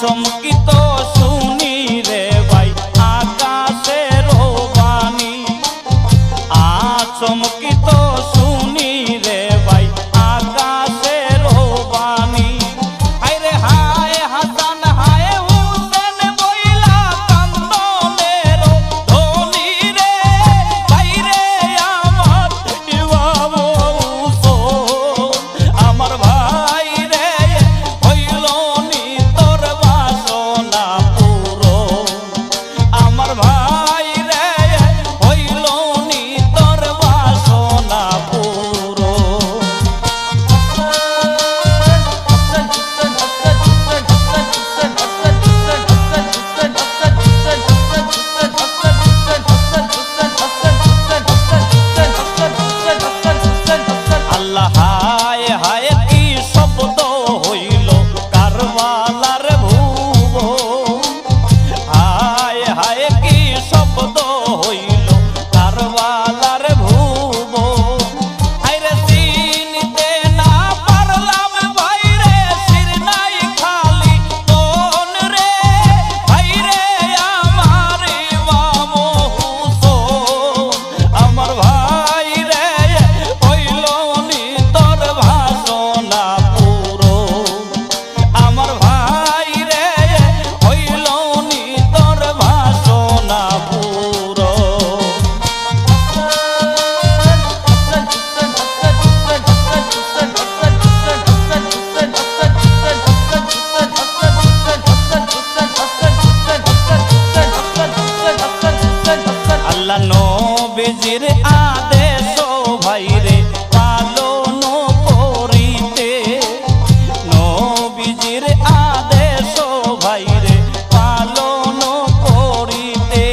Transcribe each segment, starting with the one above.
চমকিত শুনি রে ভাই আকাশের বাণী, চমকিত শুনি রে ভাই আকাশের বাণী। আইরে হায় হাসান হায় হুসেন বইলা কান্দনের ধ্বনি রে, বাইরে আমার ইমাম হুসেন আমার ভাই রে হইল নি তোর বাসনা পুরো, আমার ভাই রে হইল নি তোর বাসনা পুরো। আল্লাহ হায় হায় কি শব্দ হইল কারবালার ভুবন, হায় হায় কি শব্দ হইল কারবালার ভুবন। আইরে চিনতে না পারলাম ভাইরে শির নাই খালি কোন রে, ভাইরে আমার ইমাম হুসেন আমার ভাই রে হইল নি তোর বাসনা পুরো, আমার ভাই রে হইল নি তোর বাসনা পুরো। আল্লাহ নবীজির আদেশ ভাইরে পালন করিতে, নবীজির আদেশ ভাইরে পালন করিতে।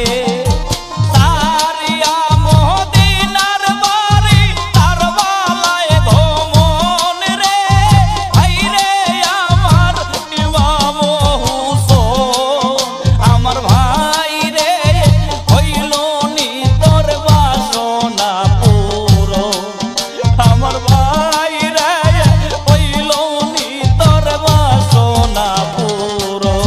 সারিয়া মদিনার বাড়ি তার বালায় গমন রে, ভাইরে আমার ইমাম হুসেন আমার ভাই রে হইল নি তোর বাসনা পুরো, আমার ভাই রে হইল নি তোর বাসনা পুরো।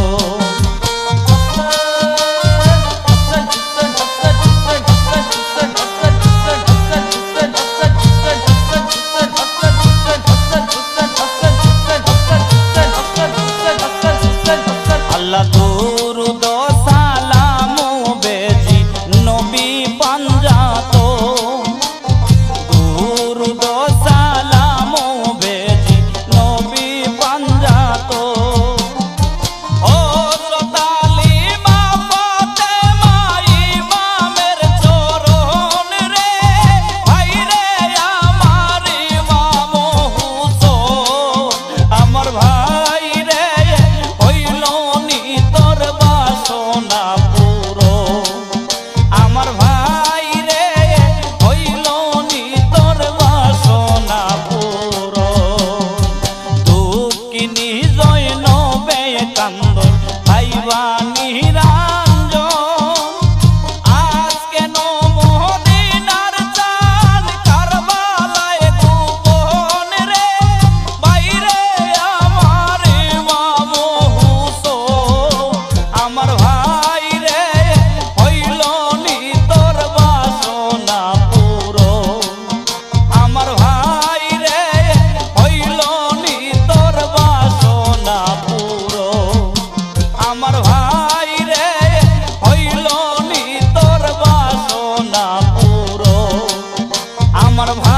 আল্লাহ দুরুদ সালাম বেজি নবী পাঞ্জাত, দুরুদ সালাম বেজি নবী পাঞ্জাত। হযরত আলী মা ফাতেমা ইমামের চরণ রে, ভাইরে আমার ইমাম হুসেন আমার ভাই রে হইল নি তোর বাসনা পুরো, আমার ভাই রে হইল নি তোর বাসনা পুরো। দুঃখিনী জয়নবে কান্দন ভাইবা নিরঞ্জন, আজ কেন মদিনার চাঁদ কারবালায় গোপন রে, বাইরে আমার ইমাম হুসেন আমার ভাই রে হইল নি তোর বাসনা পুরো, আমার ভাই রে হইল নি তোর বাসনা পুরো, আমার ভাই রে হইল নি তোর বাসনা পুরো, আমার ভাই